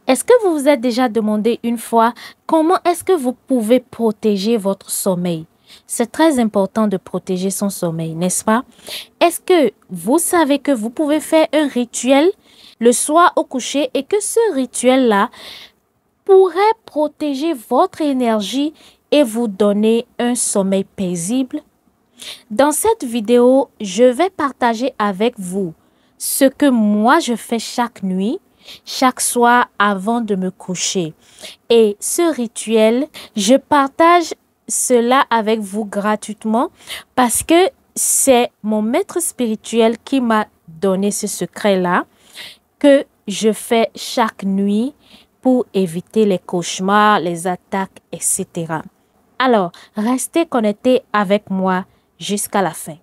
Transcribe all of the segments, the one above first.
Est-ce que vous vous êtes déjà demandé une fois comment est-ce que vous pouvez protéger votre sommeil? C'est très important de protéger son sommeil, n'est-ce pas? Est-ce que vous savez que vous pouvez faire un rituel le soir au coucher et que ce rituel-là pourrait protéger votre énergie et vous donner un sommeil paisible? Dans cette vidéo, je vais partager avec vous ce que moi je fais chaque nuit, chaque soir avant de me coucher. Et ce rituel, je partage cela avec vous gratuitement parce que c'est mon maître spirituel qui m'a donné ce secret-là que je fais chaque nuit pour éviter les cauchemars, les attaques, etc. Alors, restez connectés avec moi jusqu'à la fin.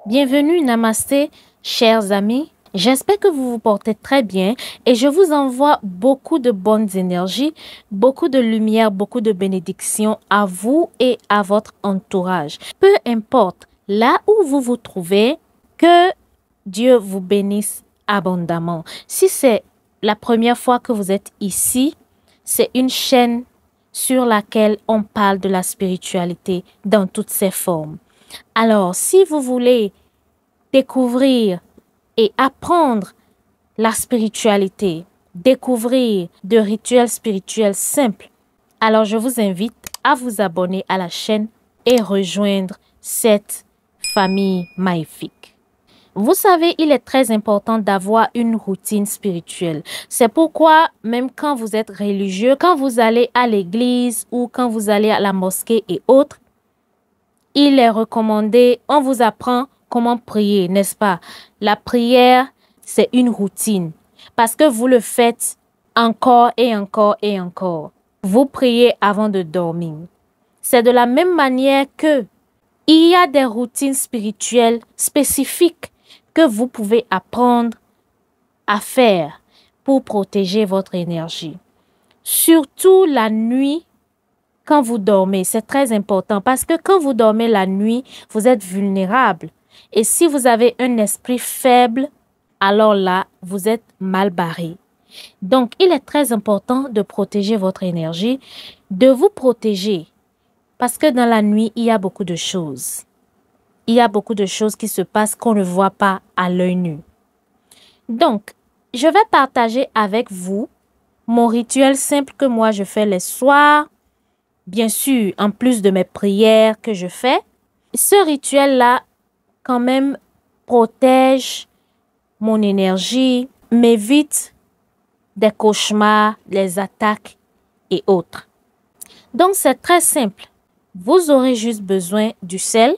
Bienvenue, namasté, chers amis. J'espère que vous vous portez très bien et je vous envoie beaucoup de bonnes énergies, beaucoup de lumière, beaucoup de bénédictions à vous et à votre entourage. Peu importe là où vous vous trouvez, que Dieu vous bénisse abondamment. Si c'est la première fois que vous êtes ici, c'est une chaîne sur laquelle on parle de la spiritualité dans toutes ses formes. Alors, si vous voulez découvrir et apprendre la spiritualité, découvrir de rituels spirituels simples, alors je vous invite à vous abonner à la chaîne et rejoindre cette famille magnifique. Vous savez, il est très important d'avoir une routine spirituelle. C'est pourquoi, même quand vous êtes religieux, quand vous allez à l'église ou quand vous allez à la mosquée et autres, il est recommandé, on vous apprend comment prier, n'est-ce pas? La prière, c'est une routine parce que vous le faites encore et encore et encore. Vous priez avant de dormir. C'est de la même manière que il y a des routines spirituelles spécifiques que vous pouvez apprendre à faire pour protéger votre énergie. Surtout la nuit, quand vous dormez, c'est très important parce que quand vous dormez la nuit, vous êtes vulnérable. Et si vous avez un esprit faible, alors là, vous êtes mal barré. Donc, il est très important de protéger votre énergie, de vous protéger. Parce que dans la nuit, il y a beaucoup de choses. Il y a beaucoup de choses qui se passent qu'on ne voit pas à l'œil nu. Donc, je vais partager avec vous mon rituel simple que moi je fais les soirs. Bien sûr, en plus de mes prières que je fais. Ce rituel-là, quand même, protège mon énergie, m'évite des cauchemars, les attaques et autres. Donc, c'est très simple. Vous aurez juste besoin du sel.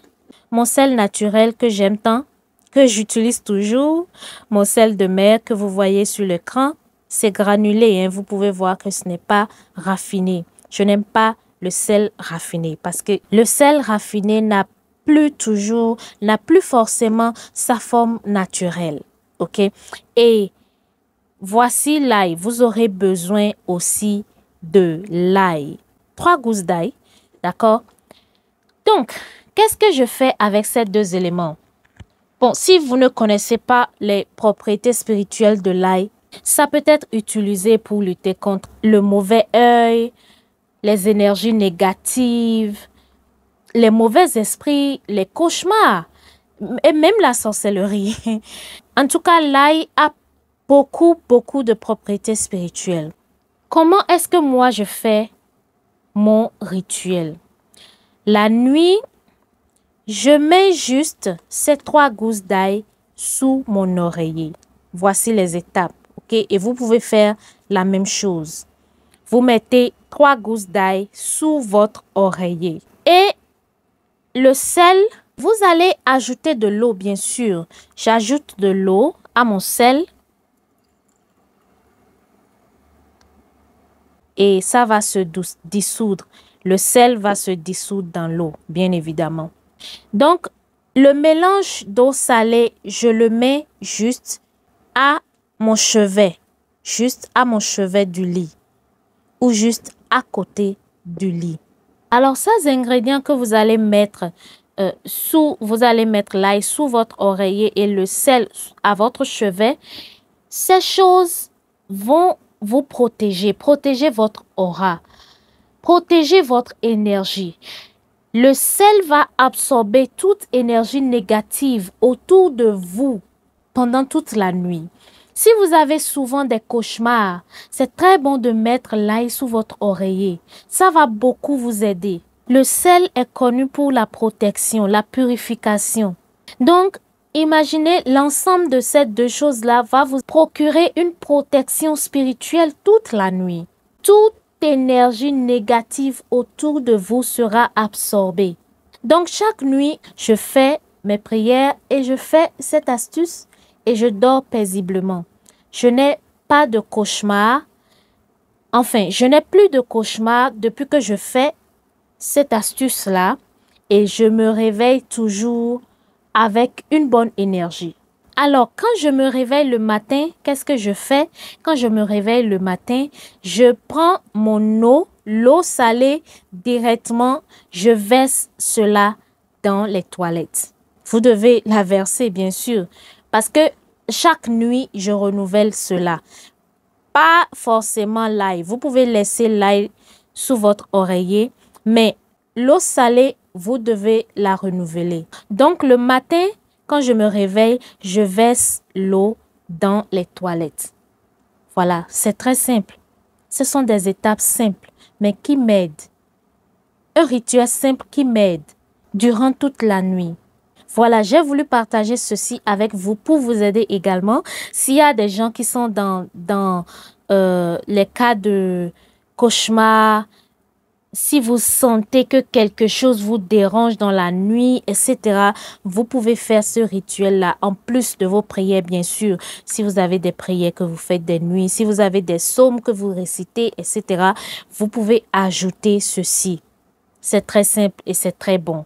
Mon sel naturel que j'aime tant, que j'utilise toujours, mon sel de mer que vous voyez sur l'écran, c'est granulé, hein. Vous pouvez voir que ce n'est pas raffiné. Je n'aime pas le sel raffiné parce que le sel raffiné n'a plus forcément sa forme naturelle. Ok? Et voici l'ail. Vous aurez besoin aussi de l'ail. 3 gousses d'ail. D'accord? Donc, qu'est-ce que je fais avec ces 2 éléments? Bon, si vous ne connaissez pas les propriétés spirituelles de l'ail, ça peut être utilisé pour lutter contre le mauvais œil, les énergies négatives, les mauvais esprits, les cauchemars et même la sorcellerie. En tout cas, l'ail a beaucoup de propriétés spirituelles. Comment est-ce que moi je fais mon rituel? La nuit, je mets juste ces 3 gousses d'ail sous mon oreiller. Voici les étapes, ok? Et vous pouvez faire la même chose. Vous mettez 3 gousses d'ail sous votre oreiller. Et le sel, vous allez ajouter de l'eau, bien sûr. J'ajoute de l'eau à mon sel. Et ça va se dissoudre. Le sel va se dissoudre dans l'eau, bien évidemment. Donc, le mélange d'eau salée, je le mets juste à mon chevet. Juste à mon chevet du lit. Ou juste à côté du lit. Alors, ces ingrédients que vous allez mettre vous allez mettre l'ail sous votre oreiller et le sel à votre chevet. Ces choses vont vous protéger, protéger votre aura, protéger votre énergie. Le sel va absorber toute énergie négative autour de vous pendant toute la nuit. Si vous avez souvent des cauchemars, c'est très bon de mettre l'ail sous votre oreiller. Ça va beaucoup vous aider. Le sel est connu pour la protection, la purification. Donc, imaginez l'ensemble de ces deux choses-là va vous procurer une protection spirituelle toute la nuit. Toute énergie négative autour de vous sera absorbée. Donc, chaque nuit, je fais mes prières et je fais cette astuce et je dors paisiblement. Je n'ai pas de cauchemar. Enfin, je n'ai plus de cauchemar depuis que je fais cette astuce-là et je me réveille toujours avec une bonne énergie. Alors, quand je me réveille le matin, qu'est-ce que je fais? Quand je me réveille le matin, je prends mon eau, l'eau salée directement, je verse cela dans les toilettes. Vous devez la verser, bien sûr, parce que chaque nuit, je renouvelle cela. Pas forcément l'ail. Vous pouvez laisser l'ail sous votre oreiller, mais l'eau salée, vous devez la renouveler. Donc, le matin, quand je me réveille, je verse l'eau dans les toilettes. Voilà, c'est très simple. Ce sont des étapes simples, mais qui m'aident. Un rituel simple qui m'aide durant toute la nuit. Voilà, j'ai voulu partager ceci avec vous pour vous aider également. S'il y a des gens qui sont dans les cas de cauchemar, si vous sentez que quelque chose vous dérange dans la nuit, etc., vous pouvez faire ce rituel-là en plus de vos prières, bien sûr. Si vous avez des prières que vous faites des nuits, si vous avez des psaumes que vous récitez, etc., vous pouvez ajouter ceci. C'est très simple et c'est très bon.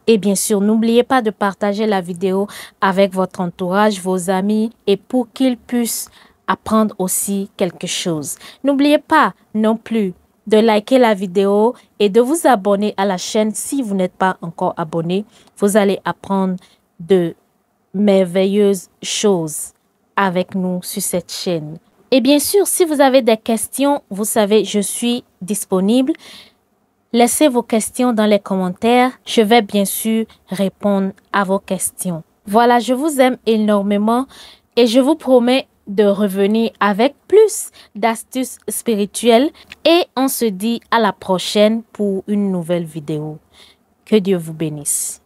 Et bien sûr, n'oubliez pas de partager la vidéo avec votre entourage, vos amis, et pour qu'ils puissent apprendre aussi quelque chose. N'oubliez pas non plus de liker la vidéo et de vous abonner à la chaîne si vous n'êtes pas encore abonné. Vous allez apprendre de merveilleuses choses avec nous sur cette chaîne. Et bien sûr, si vous avez des questions, vous savez, je suis disponible. Laissez vos questions dans les commentaires. Je vais bien sûr répondre à vos questions. Voilà, je vous aime énormément et je vous promets de revenir avec plus d'astuces spirituelles et on se dit à la prochaine pour une nouvelle vidéo. Que Dieu vous bénisse.